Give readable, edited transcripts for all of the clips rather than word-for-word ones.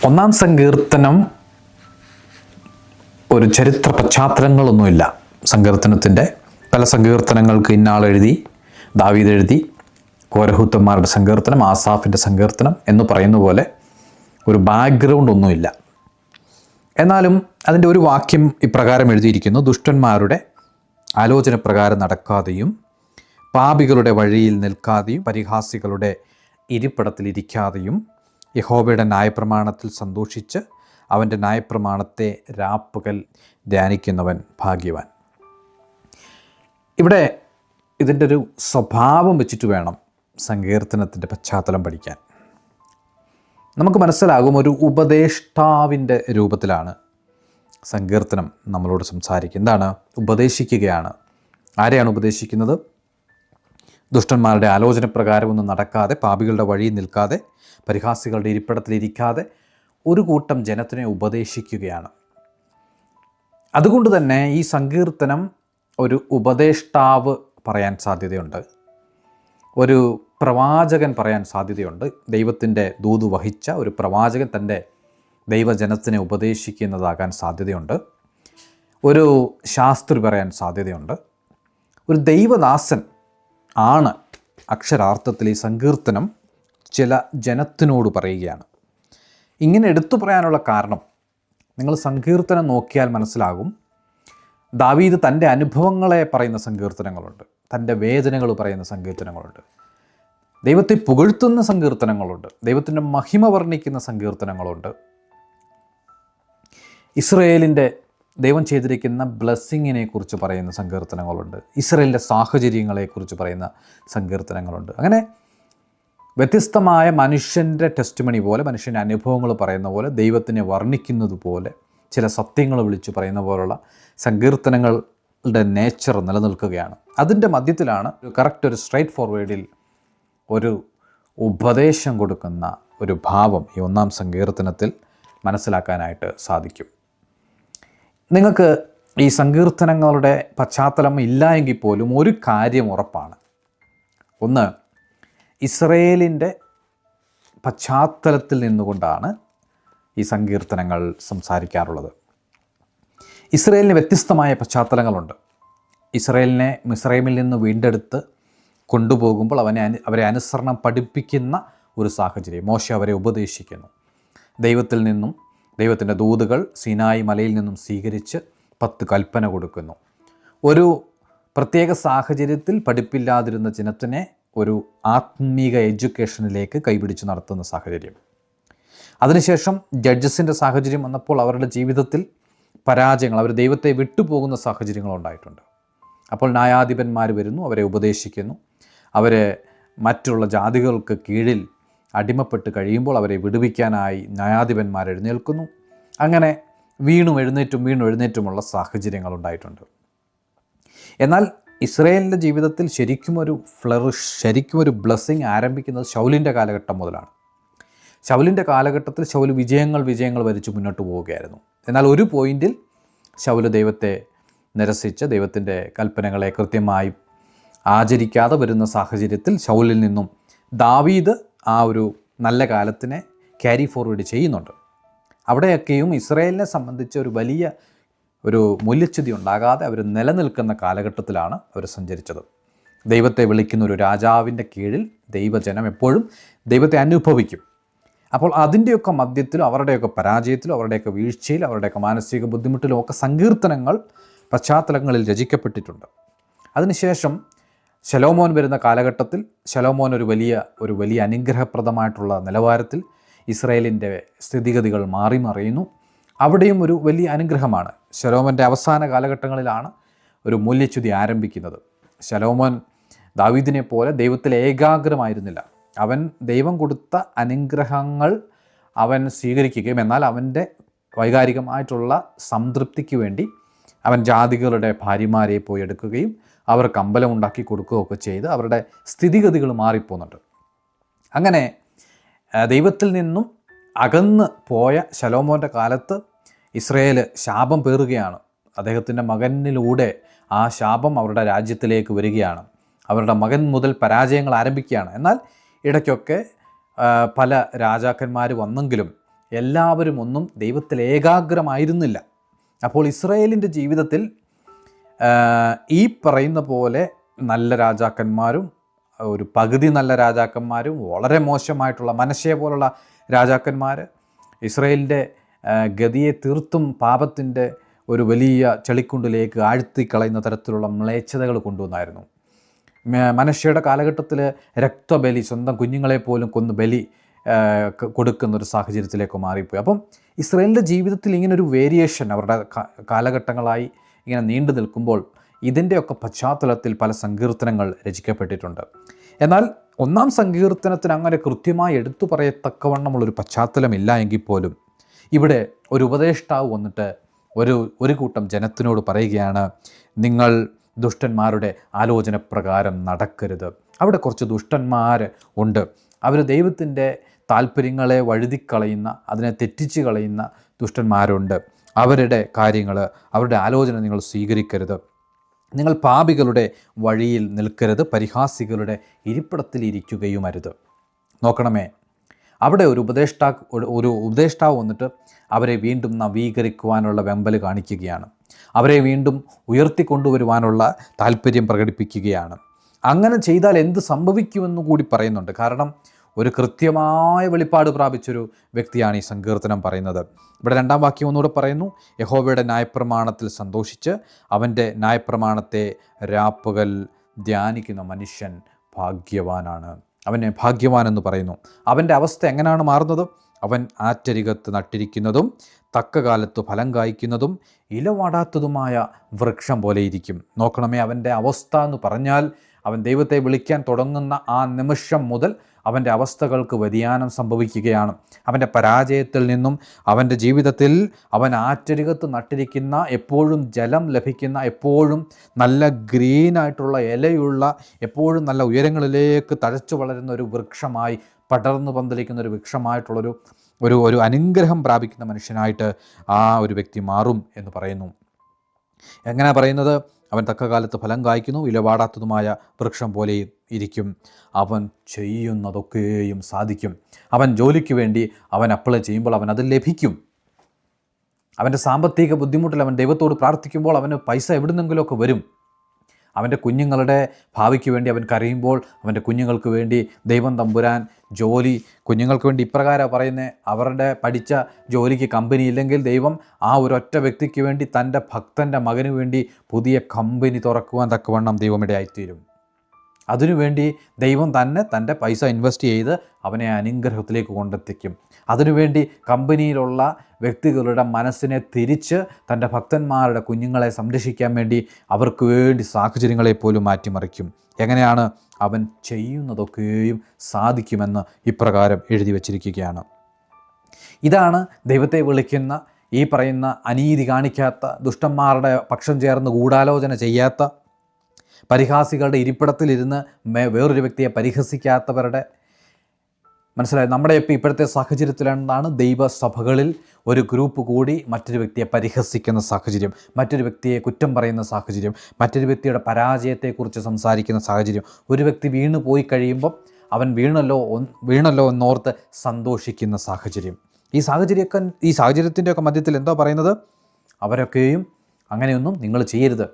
ഒന്നാം സങ്കീർത്തനം ഒരു ചരിത്ര പശ്ചാത്തലങ്ങളൊന്നുമില്ല. സങ്കീർത്തനത്തിൻ്റെ പല സങ്കീർത്തനങ്ങൾക്ക് ഇന്നാൾ എഴുതി, ദാവീദ് എഴുതി, കോരഹൂത്തന്മാരുടെ സങ്കീർത്തനം, ആസാഫിൻ്റെ സങ്കീർത്തനം എന്ന് പറയുന്ന പോലെ ഒരു ബാക്ക്ഗ്രൗണ്ട് ഒന്നുമില്ല. എന്നാലും അതിൻ്റെ ഒരു വാക്യം ഇപ്രകാരം എഴുതിയിരിക്കുന്നു: ദുഷ്ടന്മാരുടെ ആലോചന പ്രകാരം നടക്കാതെയും പാപികളുടെ വഴിയിൽ നിൽക്കാതെയും പരിഹാസികളുടെ ഇരിപ്പിടത്തിലിരിക്കാതെയും യഹോവയുടെ ന്യായപ്രമാണത്തിൽ സന്തോഷിച്ച് അവൻ്റെ ന്യായപ്രമാണത്തെ രാപ്പകൽ ധ്യാനിക്കുന്നവൻ ഭാഗ്യവാൻ. ഇവിടെ ഇതിൻ്റെ ഒരു സ്വഭാവം വെച്ചിട്ട് വേണം സങ്കീർത്തനത്തിൻ്റെ പശ്ചാത്തലം പഠിക്കാൻ. നമുക്ക് മനസ്സിലാകും, ഒരു ഉപദേഷ്ടാവിൻ്റെ രൂപത്തിലാണ് സങ്കീർത്തനം നമ്മളോട് സംസാരിക്കുക. എന്താണ്? ഉപദേശിക്കുകയാണ്. ആരെയാണ് ഉപദേശിക്കുന്നത്? ദുഷ്ടന്മാരുടെ ആലോചന പ്രകാരമൊന്നും നടക്കാതെ, പാപികളുടെ വഴിയിൽ നിൽക്കാതെ, പരിഹാസികളുടെ ഇരിപ്പിടത്തിലിരിക്കാതെ ഒരു കൂട്ടം ജനത്തിനെ ഉപദേശിക്കുകയാണ്. അതുകൊണ്ട് തന്നെ ഈ സങ്കീർത്തനം ഒരു ഉപദേഷ്ടാവ് പറയാൻ സാധ്യതയുണ്ട്, ഒരു പ്രവാചകൻ പറയാൻ സാധ്യതയുണ്ട്. ദൈവത്തിൻ്റെ ദൂത് വഹിച്ച ഒരു പ്രവാചകൻ തൻ്റെ ദൈവജനത്തിനെ ഉപദേശിക്കുന്നതാകാൻ സാധ്യതയുണ്ട്. ഒരു ശാസ്ത്രി പറയാൻ സാധ്യതയുണ്ട്. ഒരു ദൈവദാസൻ ആണ് അക്ഷരാർത്ഥത്തിൽ ഈ സങ്കീർത്തനം ചില ജനത്തിനോട് പറയുകയാണ്. ഇങ്ങനെ എടുത്തു പറയാനുള്ള കാരണം, നിങ്ങൾ സങ്കീർത്തനം നോക്കിയാൽ മനസ്സിലാകും. ദാവീദ് തൻ്റെ അനുഭവങ്ങളെ പറയുന്ന സങ്കീർത്തനങ്ങളുണ്ട്, തൻ്റെ വേദനകൾ പറയുന്ന സങ്കീർത്തനങ്ങളുണ്ട്, ദൈവത്തെ പുകഴ്ത്തുന്ന സങ്കീർത്തനങ്ങളുണ്ട്, ദൈവത്തിൻ്റെ മഹിമ വർണ്ണിക്കുന്ന സങ്കീർത്തനങ്ങളുണ്ട്, ഇസ്രയേലിൻ്റെ ദൈവം ചെയ്തിരിക്കുന്ന ബ്ലെസ്സിങ്ങിനെ കുറിച്ച് പറയുന്ന സങ്കീർത്തനങ്ങളുണ്ട്, ഇസ്രയേലിൻ്റെ സാഹചര്യങ്ങളെക്കുറിച്ച് പറയുന്ന സങ്കീർത്തനങ്ങളുണ്ട്. അങ്ങനെ വ്യത്യസ്തമായ മനുഷ്യൻ്റെ ടെസ്റ്റിമണി പോലെ, മനുഷ്യൻ്റെ അനുഭവങ്ങൾ പറയുന്ന പോലെ, ദൈവത്തിനെ വർണ്ണിക്കുന്നത് പോലെ, ചില സത്യങ്ങൾ വിളിച്ച് പറയുന്ന പോലുള്ള സങ്കീർത്തനങ്ങളുടെ നേച്ചർ നിലനിൽക്കുകയാണ്. അതിൻ്റെ മധ്യത്തിലാണ് ഒരു സ്ട്രൈറ്റ് ഫോർവേഡിൽ ഒരു ഉപദേശം കൊടുക്കുന്ന ഒരു ഭാവം ഈ ഒന്നാം സങ്കീർത്തനത്തിൽ മനസ്സിലാക്കാനായിട്ട് സാധിക്കും. നിങ്ങൾക്ക് ഈ സങ്കീർത്തനങ്ങളുടെ പശ്ചാത്തലം ഇല്ല എങ്കിൽ പോലും ഒരു കാര്യം ഉറപ്പാണ്. ഒന്ന്, ഇസ്രയേലിൻ്റെ പശ്ചാത്തലത്തിൽ നിന്നുകൊണ്ടാണ് ഈ സങ്കീർത്തനങ്ങൾ സംസാരിക്കാറുള്ളത്. ഇസ്രയേലിന് വ്യത്യസ്തമായ പശ്ചാത്തലങ്ങളുണ്ട്. ഇസ്രയേലിനെ മിസ്രൈമിൽ നിന്ന് വീണ്ടെടുത്ത് കൊണ്ടുപോകുമ്പോൾ അവരെ അനുസരണം പഠിപ്പിക്കുന്ന ഒരു സാഹചര്യം. മോശെ അവരെ ഉപദേശിക്കുന്നു. ദൈവത്തിൽ നിന്നും ദൈവത്തിൻ്റെ ദൂതുകൾ സീനായി മലയിൽ നിന്നും സ്വീകരിച്ച് 10 കൽപ്പന കൊടുക്കുന്നു. ഒരു പ്രത്യേക സാഹചര്യത്തിൽ പഠിപ്പില്ലാതിരുന്ന ജനത്തിനെ ഒരു ആത്മീക എഡ്യൂക്കേഷനിലേക്ക് കൈപിടിച്ച് നടത്തുന്ന സാഹചര്യം. അതിനുശേഷം ജഡ്ജസിൻ്റെ സാഹചര്യം വന്നപ്പോൾ അവരുടെ ജീവിതത്തിൽ പരാജയങ്ങൾ, അവർ ദൈവത്തെ വിട്ടുപോകുന്ന സാഹചര്യങ്ങളുണ്ടായിട്ടുണ്ട്. അപ്പോൾ ന്യായാധിപന്മാർ വരുന്നു, അവരെ ഉപദേശിക്കുന്നു. അവരെ മറ്റുള്ള ജാതികൾക്ക് കീഴിൽ അടിമപ്പെട്ട് കഴിയുമ്പോൾ അവരെ വിടുവിക്കാനായി ന്യായാധിപന്മാർ എഴുന്നേൽക്കുന്നു. അങ്ങനെ വീണും എഴുന്നേറ്റുമുള്ള സാഹചര്യങ്ങളുണ്ടായിട്ടുണ്ട്. എന്നാൽ ഇസ്രയേലിൻ്റെ ജീവിതത്തിൽ ശരിക്കും ഒരു ബ്ലെസ്സിങ് ആരംഭിക്കുന്നത് ശൗലിൻ്റെ കാലഘട്ടം മുതലാണ്. ശൗലിൻ്റെ കാലഘട്ടത്തിൽ ശൗൽ വിജയങ്ങൾ വരിച്ച് മുന്നോട്ട് പോവുകയായിരുന്നു. എന്നാൽ ഒരു പോയിന്റിൽ ശൗൽ ദൈവത്തെ നിരസിച്ച് ദൈവത്തിൻ്റെ കൽപ്പനകളെ കൃത്യമായി ആചരിക്കാതെ വരുന്ന സാഹചര്യത്തിൽ ശൗലിൽ നിന്നും ദാവീദ് ആ ഒരു നല്ല കാലത്തിനെ ക്യാരി ഫോർവേഡ് ചെയ്യുന്നുണ്ട്. അവിടെയൊക്കെയും ഇസ്രയേലിനെ സംബന്ധിച്ച് ഒരു വലിയ മൂല്യച്യുതി ഉണ്ടാകാതെ അവർ നിലനിൽക്കുന്ന കാലഘട്ടത്തിലാണ് അവർ സഞ്ചരിച്ചത്. ദൈവത്തെ വിളിക്കുന്ന ഒരു രാജാവിൻ്റെ കീഴിൽ ദൈവജനം എപ്പോഴും ദൈവത്തെ അനുഭവിക്കും. അപ്പോൾ അതിൻ്റെയൊക്കെ മധ്യത്തിലും അവരുടെയൊക്കെ പരാജയത്തിലും അവരുടെയൊക്കെ വീഴ്ചയിലും അവരുടെയൊക്കെ മാനസിക ബുദ്ധിമുട്ടിലും ഒക്കെ സങ്കീർത്തനങ്ങൾ പശ്ചാത്തലങ്ങളിൽ രചിക്കപ്പെട്ടിട്ടുണ്ട്. അതിനുശേഷം ശലോമോൻ വരുന്ന കാലഘട്ടത്തിൽ ശലോമോൻ ഒരു വലിയ അനുഗ്രഹപ്രദമായിട്ടുള്ള നിലവാരത്തിൽ ഇസ്രയേലിൻ്റെ സ്ഥിതിഗതികൾ മാറിമറിയുന്നു. അവിടെയും ഒരു വലിയ അനുഗ്രഹമാണ്. ശലോമോൻ്റെ അവസാന കാലഘട്ടങ്ങളിലാണ് ഒരു മൂല്യച്യുതി ആരംഭിക്കുന്നത്. ശലോമോൻ ദാവീദിനെ പോലെ ദൈവത്തിൽ ഏകാഗ്രമായിരുന്നില്ല. അവൻ ദൈവം കൊടുത്ത അനുഗ്രഹങ്ങൾ അവൻ സ്വീകരിക്കുകയും എന്നാൽ അവൻ്റെ വൈകാരികമായിട്ടുള്ള സംതൃപ്തിക്ക് വേണ്ടി അവൻ ജാതികളുടെ ഭാര്യമാരെ പോയി എടുക്കുകയും അവർക്ക് അമ്പലം ഉണ്ടാക്കി കൊടുക്കുകയൊക്കെ ചെയ്ത് അവരുടെ സ്ഥിതിഗതികൾ മാറിപ്പോകുന്നുണ്ട്. അങ്ങനെ ദൈവത്തിൽ നിന്നും അകന്ന് പോയ ശലോമോൻ്റെ കാലത്ത് ഇസ്രയേൽ ശാപം പേറുകയാണ്. അദ്ദേഹത്തിൻ്റെ മകനിലൂടെ ആ ശാപം അവരുടെ രാജ്യത്തിലേക്ക് വരികയാണ്. അവരുടെ മകൻ മുതൽ പരാജയങ്ങൾ ആരംഭിക്കുകയാണ്. എന്നാൽ ഇടയ്ക്കൊക്കെ പല രാജാക്കന്മാർ വന്നെങ്കിലും എല്ലാവരും ഒന്നും ദൈവത്തിൽ ഏകാഗ്രമായിരുന്നില്ല. അപ്പോൾ ഇസ്രായേലിൻ്റെ ജീവിതത്തിൽ ഈ പറയുന്ന പോലെ നല്ല രാജാക്കന്മാരും ഒരു പകുതി നല്ല രാജാക്കന്മാരും വളരെ മോശമായിട്ടുള്ള മനശ്ശയെ പോലുള്ള രാജാക്കന്മാർ ഇസ്രായേലിൻ്റെ ഗതിയെ തീർത്തും പാപത്തിൻ്റെ ഒരു വലിയ ചെളിക്കുണ്ടിലേക്ക് ആഴ്ത്തിക്കളയുന്ന തരത്തിലുള്ള മ്ലേച്ഛതകൾ കൊണ്ടുവന്നായിരുന്നു. മനശ്ശയുടെ കാലഘട്ടത്തിൽ രക്തബലി, സ്വന്തം കുഞ്ഞുങ്ങളെ പോലും കൊന്ന് ബലി കൊടുക്കുന്ന ഒരു സാഹചര്യത്തിലേക്ക് മാറിപ്പോയി. അപ്പം ഇസ്രായേലിൻ്റെ ജീവിതത്തിൽ ഇങ്ങനൊരു വേരിയേഷൻ അവരുടെ കാലഘട്ടങ്ങളായി ഇങ്ങനെ നീണ്ടു നിൽക്കുമ്പോൾ ഇതിൻ്റെയൊക്കെ പശ്ചാത്തലത്തിൽ പല സങ്കീർത്തനങ്ങൾ രചിക്കപ്പെട്ടിട്ടുണ്ട്. എന്നാൽ ഒന്നാം സങ്കീർത്തനത്തിന് അങ്ങനെ കൃത്യമായി എടുത്തു പറയത്തക്കവണ്ണമുള്ളൊരു പശ്ചാത്തലമില്ല എങ്കിൽ പോലും ഇവിടെ ഒരു ഉപദേഷ്ടാവ് വന്നിട്ട് ഒരു കൂട്ടം ജനത്തിനോട് പറയുകയാണ്, നിങ്ങൾ ദുഷ്ടന്മാരുടെ ആലോചന പ്രകാരം നടക്കരുത്. അവിടെ കുറച്ച് ദുഷ്ടന്മാർ ഉണ്ട്. അവർ ദൈവത്തിൻ്റെ താല്പര്യങ്ങളെ വഴുതിക്കളയുന്ന, അതിനെ തെറ്റിച്ച് കളയുന്ന ദുഷ്ടന്മാരുണ്ട്. അവരുടെ കാര്യങ്ങൾ, അവരുടെ ആലോചന നിങ്ങൾ സ്വീകരിക്കരുത്. നിങ്ങൾ പാപികളുടെ വഴിയിൽ നിൽക്കരുത്, പരിഹാസികളുടെ ഇരിപ്പിടത്തിൽ ഇരിക്കുകയും അരുത്. നോക്കണമേ, അവിടെ ഒരു ഉപദേഷ്ടാവ് വന്നിട്ട് അവരെ വീണ്ടും നവീകരിക്കുവാനുള്ള വെമ്പൽ കാണിക്കുകയാണ്. അവരെ വീണ്ടും ഉയർത്തിക്കൊണ്ടുവരുവാനുള്ള താല്പര്യം പ്രകടിപ്പിക്കുകയാണ്. അങ്ങനെ ചെയ്താൽ എന്ത് സംഭവിക്കുമെന്ന് കൂടി പറയുന്നുണ്ട്. കാരണം ഒരു കൃത്യമായ വെളിപ്പാട് പ്രാപിച്ചൊരു വ്യക്തിയാണ് ഈ സങ്കീർത്തനം പറയുന്നത്. ഇവിടെ 2-ാം വാക്യം ഒന്നുകൂടെ പറയുന്നു, യഹോവയുടെ ന്യായപ്രമാണത്തിൽ സന്തോഷിച്ച് അവൻ്റെ ന്യായപ്രമാണത്തെ രാപ്പകൽ ധ്യാനിക്കുന്ന മനുഷ്യൻ ഭാഗ്യവാനാണ്. അവനെ ഭാഗ്യവാൻ എന്ന് പറയുന്നു. അവൻ്റെ അവസ്ഥ എങ്ങനെയാണ് മാറുന്നത്? അവൻ ആറ്റരികത്ത് നട്ടിരിക്കുന്നതും തക്ക കാലത്ത് ഫലം കായ്ക്കുന്നതും ഇലവാടാത്തതുമായ വൃക്ഷം പോലെ ഇരിക്കും. നോക്കണമേ, അവൻ്റെ അവസ്ഥ എന്ന് പറഞ്ഞാൽ അവൻ ദൈവത്തെ വിളിക്കാൻ തുടങ്ങുന്ന ആ നിമിഷം മുതൽ അവൻ്റെ അവസ്ഥകൾക്ക് വ്യതിയാനം സംഭവിക്കുകയാണ്. അവൻ്റെ പരാജയത്തിൽ നിന്നും അവൻ്റെ ജീവിതത്തിൽ അവൻ ആറ്റരികത്ത് നട്ടിരിക്കുന്ന, എപ്പോഴും ജലം ലഭിക്കുന്ന, എപ്പോഴും നല്ല ഗ്രീനായിട്ടുള്ള ഇലയുള്ള, എപ്പോഴും നല്ല ഉയരങ്ങളിലേക്ക് തഴച്ചു വളരുന്ന ഒരു വൃക്ഷമായി, പടർന്നു പന്തലിക്കുന്ന ഒരു വൃക്ഷമായിട്ടുള്ളൊരു ഒരു അനുഗ്രഹം പ്രാപിക്കുന്ന മനുഷ്യനായിട്ട് ആ ഒരു വ്യക്തി മാറും എന്ന് പറയുന്നു. എങ്ങനെയാണ് പറയുന്നത്? അവൻ തക്ക കാലത്ത് ഫലം കായ്ക്കുന്നു, ഇലവാടാത്തതുമായ വൃക്ഷം പോലെ ഇരിക്കും. അവൻ ചെയ്യുന്നതൊക്കെയും സാധിക്കും. അവൻ ജോലിക്ക് വേണ്ടി അവൻ അപ്ലൈ ചെയ്യുമ്പോൾ അവൻ അത് ലഭിക്കും. അവൻ്റെ സാമ്പത്തിക ബുദ്ധിമുട്ടിൽ അവൻ ദൈവത്തോട് പ്രാർത്ഥിക്കുമ്പോൾ അവന് പൈസ എവിടുന്നെങ്കിലുമൊക്കെ വരും. അവൻ്റെ കുഞ്ഞുങ്ങളുടെ ഭാവിക്ക് വേണ്ടി അവൻ കരയുമ്പോൾ അവൻ്റെ കുഞ്ഞുങ്ങൾക്ക് വേണ്ടി ദൈവം തമ്പുരാൻ ജോലി, കുഞ്ഞുങ്ങൾക്ക് വേണ്ടി ഇപ്രകാരം പറയുന്നത്, അവരുടെ പഠിച്ച ജോലിക്ക് കമ്പനി ഇല്ലെങ്കിൽ ദൈവം ആ ഒരൊറ്റ വ്യക്തിക്ക് വേണ്ടി തൻ്റെ ഭക്തൻ്റെ മകന് വേണ്ടി പുതിയ കമ്പനി തുറക്കുവാൻ തക്കവണ്ണം ദൈവം ഇടയായിത്തീരും. അതിനുവേണ്ടി ദൈവം തന്നെ തൻ്റെ പൈസ ഇൻവെസ്റ്റ് ചെയ്ത് അവനെ അനുഗ്രഹത്തിലേക്ക് കൊണ്ടെത്തിക്കും. അതിനുവേണ്ടി കമ്പനിയിലുള്ള വ്യക്തികളുടെ മനസ്സിനെ തിരിച്ച് തൻ്റെ ഭക്തന്മാരുടെ കുഞ്ഞുങ്ങളെ സംരക്ഷിക്കാൻ വേണ്ടി അവർക്ക് വേണ്ടി സാഹചര്യങ്ങളെ പോലും മാറ്റിമറിക്കും. എങ്ങനെയാണ്? അവൻ ചെയ്യുന്നതൊക്കെയും സാധിക്കുമെന്ന് ഇപ്രകാരം എഴുതി വച്ചിരിക്കുകയാണ്. ഇതാണ് ദൈവത്തെ വിളിക്കുന്ന, ഈ പറയുന്ന അനീതി കാണിക്കാത്ത, ദുഷ്ടന്മാരുടെ പക്ഷം ചേർന്ന് ഗൂഢാലോചന ചെയ്യാത്ത, പരിഹാസികളുടെ ഇരിപ്പിടത്തിലിരുന്ന് വേറൊരു വ്യക്തിയെ പരിഹസിക്കാത്തവരുടെ, മനസ്സിലായി? നമ്മുടെ ഇപ്പോഴത്തെ സാഹചര്യത്തിലെന്താണ്? ദൈവസഭകളിൽ ഒരു ഗ്രൂപ്പ് കൂടി മറ്റൊരു വ്യക്തിയെ പരിഹസിക്കുന്ന സാഹചര്യം, മറ്റൊരു വ്യക്തിയെ കുറ്റം പറയുന്ന സാഹചര്യം, മറ്റൊരു വ്യക്തിയുടെ പരാജയത്തെക്കുറിച്ച് സംസാരിക്കുന്ന സാഹചര്യം. ഒരു വ്യക്തി വീണു പോയി കഴിയുമ്പം അവൻ വീണല്ലോ എന്നോർത്ത് സന്തോഷിക്കുന്ന സാഹചര്യം. ഈ സാഹചര്യത്തിൻ്റെയൊക്കെ മധ്യത്തിൽ എന്താ പറയുന്നത്? അവരൊക്കെയും അങ്ങനെയൊന്നും നിങ്ങൾ ചെയ്യരുത്.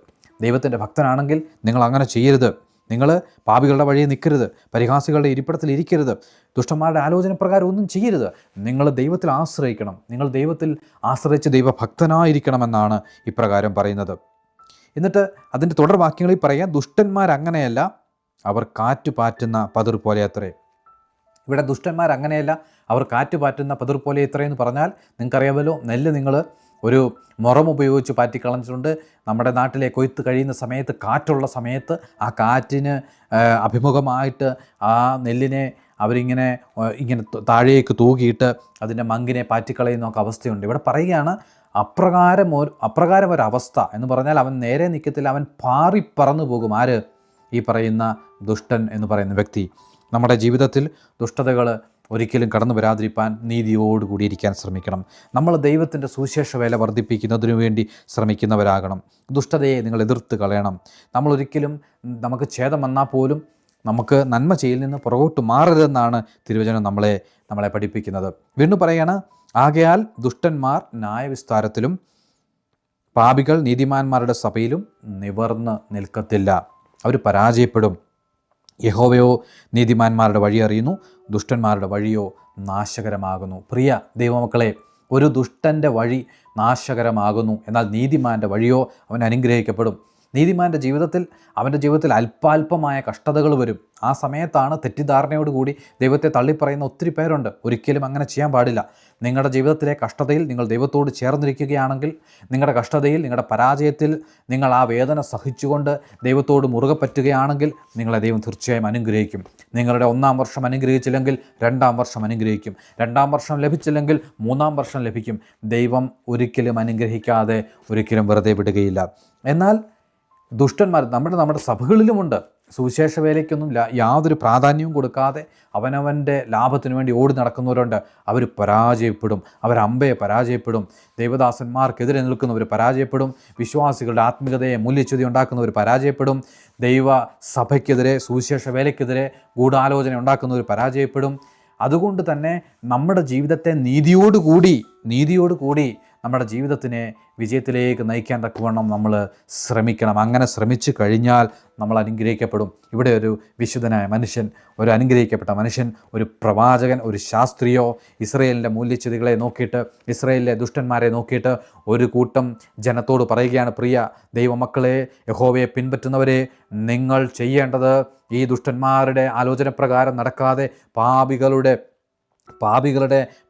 ദൈവത്തിൻ്റെ ഭക്തനാണെങ്കിൽ നിങ്ങൾ അങ്ങനെ ചെയ്യരുത്. നിങ്ങൾ പാപികളുടെ വഴിയെ നിൽക്കരുത്, പരിഹാസികളുടെ ഇരിപ്പിടത്തിൽ ഇരിക്കരുത്, ദുഷ്ടന്മാരുടെ ആലോചന പ്രകാരം ഒന്നും ചെയ്യരുത്. നിങ്ങൾ ദൈവത്തിൽ ആശ്രയിക്കണം. നിങ്ങൾ ദൈവത്തിൽ ആശ്രയിച്ച് ദൈവഭക്തനായിരിക്കണമെന്നാണ് ഇപ്രകാരം പറയുന്നത്. എന്നിട്ട് അതിൻ്റെ തുടർവാക്യങ്ങളിൽ പറയാം, ദുഷ്ടന്മാരങ്ങനെയല്ല, അവർ കാറ്റ് പാറ്റുന്ന പതിർ പോലെ അത്രേ. ഇവിടെ ദുഷ്ടന്മാരങ്ങനെയല്ല, അവർ കാറ്റ് പാറ്റുന്ന പതിർ പോലെ എത്രയെന്ന് പറഞ്ഞാൽ നിങ്ങൾക്കറിയാമല്ലോ, നെല്ല് നിങ്ങൾ ഒരു മുറം ഉപയോഗിച്ച് പാറ്റിക്കളഞ്ഞിട്ടുണ്ട്. നമ്മുടെ നാട്ടിലെ കൊയ്ത്ത് കഴിയുന്ന സമയത്ത്, കാറ്റുള്ള സമയത്ത് ആ കാറ്റിന് അഭിമുഖമായിട്ട് ആ നെല്ലിനെ അവരിങ്ങനെ താഴേക്ക് തൂകിയിട്ട് അതിൻ്റെ മങ്കിനെ പാറ്റിക്കളയുന്നൊക്കെ അവസ്ഥയുണ്ട്. ഇവിടെ പറയുകയാണ്, അപ്രകാരം ഒരവസ്ഥ എന്ന് പറഞ്ഞാൽ അവൻ നേരെ നിൽക്കത്തില്ല, അവൻ പാറിപ്പറന്നു പോകും. ആര്? ഈ പറയുന്ന ദുഷ്ടൻ എന്ന് പറയുന്ന വ്യക്തി. നമ്മുടെ ജീവിതത്തിൽ ദുഷ്ടതകൾ ഒരിക്കലും കടന്നു വരാതിരിക്കാൻ നീതിയോടുകൂടി ഇരിക്കാൻ ശ്രമിക്കണം. നമ്മൾ ദൈവത്തിൻ്റെ സുവിശേഷ വേല വർദ്ധിപ്പിക്കുന്നതിനു വേണ്ടി ശ്രമിക്കുന്നവരാകണം. ദുഷ്ടതയെ നിങ്ങൾ എതിർത്ത് കളയണം. നമ്മളൊരിക്കലും നമുക്ക് ഛേദം വന്നാൽ പോലും നമുക്ക് നന്മ ചെയ്യൽ നിന്ന് പുറകോട്ട് മാറരുതെന്നാണ് തിരുവചനം നമ്മളെ നമ്മളെ പഠിപ്പിക്കുന്നത്. വീണ്ടും പറയുകയാണ്, ആകയാൽ ദുഷ്ടന്മാർ ന്യായവിസ്താരത്തിലും പാപികൾ നീതിമാന്മാരുടെ സഭയിലും നിവർന്ന് നിൽക്കത്തില്ല. അവർ പരാജയപ്പെടും. യഹോവയോ നീതിമാന്മാരുടെ വഴി അറിയുന്നു, ദുഷ്ടന്മാരുടെ വഴിയോ നാശകരമാകുന്നു. പ്രിയ ദൈവമക്കളെ, ഒരു ദുഷ്ടൻ്റെ വഴി നാശകരമാകുന്നു, എന്നാൽ നീതിമാൻ്റെ വഴിയോ അവൻ അനുഗ്രഹിക്കപ്പെടും. നീതിമാൻ്റെ ജീവിതത്തിൽ അവൻ്റെ ജീവിതത്തിൽ അല്പാൽപമായ കഷ്ടതകൾ വരും. ആ സമയത്താണ് തെറ്റിദ്ധാരണയോടുകൂടി ദൈവത്തെ തള്ളിപ്പറയുന്ന ഒത്തിരി പേരുണ്ട്. ഒരിക്കലും അങ്ങനെ ചെയ്യാൻ പാടില്ല. നിങ്ങളുടെ ജീവിതത്തിലെ കഷ്ടതയിൽ നിങ്ങൾ ദൈവത്തോട് ചേർന്നിരിക്കുകയാണെങ്കിൽ, നിങ്ങളുടെ കഷ്ടതയിൽ, നിങ്ങളുടെ പരാജയത്തിൽ നിങ്ങൾ ആ വേദന സഹിച്ചുകൊണ്ട് ദൈവത്തോട് മുറുകെ പറ്റുകയാണെങ്കിൽ നിങ്ങളെ ദൈവം തീർച്ചയായും അനുഗ്രഹിക്കും. നിങ്ങളുടെ 1-ാം വർഷം അനുഗ്രഹിച്ചില്ലെങ്കിൽ 2-ാം വർഷം അനുഗ്രഹിക്കും. 2-ാം വർഷം ലഭിച്ചില്ലെങ്കിൽ 3-ാം വർഷം ലഭിക്കും. ദൈവം ഒരിക്കലും അനുഗ്രഹിക്കാതെ ഒരിക്കലും വെറുതെ വിടുകയില്ല. എന്നാൽ ദുഷ്ടന്മാർ നമ്മുടെ സഭകളിലുമുണ്ട്. സുവിശേഷ വേലയ്ക്കൊന്നും യാതൊരു പ്രാധാന്യവും കൊടുക്കാതെ അവനവൻ്റെ ലാഭത്തിനു വേണ്ടി ഓടി നടക്കുന്നവരുണ്ട്. അവർ പരാജയപ്പെടും. അവർ അമ്പയെ പരാജയപ്പെടും. ദൈവദാസന്മാർക്കെതിരെ നിൽക്കുന്നവർ പരാജയപ്പെടും. വിശ്വാസികളുടെ ആത്മികതയെ മൂല്യച്യുതി ഉണ്ടാക്കുന്നവർ പരാജയപ്പെടും. ദൈവ സഭയ്ക്കെതിരെ, സുവിശേഷ വേലയ്ക്കെതിരെ ഗൂഢാലോചന ഉണ്ടാക്കുന്നവർ പരാജയപ്പെടും. അതുകൊണ്ട് തന്നെ നമ്മുടെ ജീവിതത്തെ നീതിയോടുകൂടി നമ്മുടെ ജീവിതത്തിനെ വിജയത്തിലേക്ക് നയിക്കാൻ തക്കവണ്ണം നമ്മൾ ശ്രമിക്കണം. അങ്ങനെ ശ്രമിച്ചു കഴിഞ്ഞാൽ നമ്മൾ അനുഗ്രഹിക്കപ്പെടും. ഇവിടെ ഒരു വിശുദ്ധനായ മനുഷ്യൻ, ഒരു അനുഗ്രഹിക്കപ്പെട്ട മനുഷ്യൻ, ഒരു പ്രവാചകൻ, ഒരു ശാസ്ത്രിയോ ഇസ്രയേലിൻ്റെ മൂല്യച്യുതികളെ നോക്കിയിട്ട്, ഇസ്രയേലിലെ ദുഷ്ടന്മാരെ നോക്കിയിട്ട് ഒരു കൂട്ടം ജനത്തോട് പറയുകയാണ്, പ്രിയ ദൈവമക്കളെ, യഹോവയെ പിൻപറ്റുന്നവരെ, നിങ്ങൾ ചെയ്യേണ്ടത് ഈ ദുഷ്ടന്മാരുടെ ആലോചനപ്രകാരം നടക്കാതെ പാപികളുടെ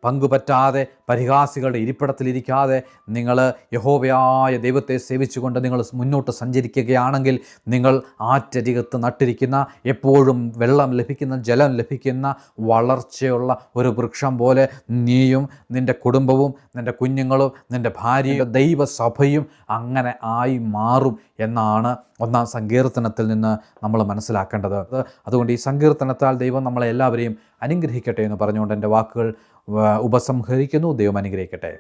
പങ്കുപറ്റാതെ പരിഹാസികളുടെ ഇരിപ്പിടത്തിലിരിക്കാതെ നിങ്ങൾ യഹോവയായ ദൈവത്തെ സേവിച്ചുകൊണ്ട് നിങ്ങൾ മുന്നോട്ട് സഞ്ചരിക്കുകയാണെങ്കിൽ നിങ്ങൾ ആറ്റരികത്ത് നട്ടിരിക്കുന്ന, എപ്പോഴും വെള്ളം ലഭിക്കുന്ന, ജലം ലഭിക്കുന്ന, വളർച്ചയുള്ള ഒരു വൃക്ഷം പോലെ നീയും നിൻ്റെ കുടുംബവും നിൻ്റെ കുഞ്ഞുങ്ങളും നിൻ്റെ ഭാര്യയും ദൈവസഭയും അങ്ങനെ ആയി മാറും എന്നാണ് 1-ാം സങ്കീർത്തനത്തിൽ നിന്ന് നമ്മൾ മനസ്സിലാക്കേണ്ടത്. അതുകൊണ്ട് ഈ സങ്കീർത്തനത്താൽ ദൈവം നമ്മളെ എല്ലാവരെയും അനുഗ്രഹിക്കട്ടെ എന്ന് പറഞ്ഞുകൊണ്ട് എൻ്റെ വാക്കുകൾ ഉപസംഹരിക്കുന്നു. ദൈവം അനുഗ്രഹിക്കട്ടെ.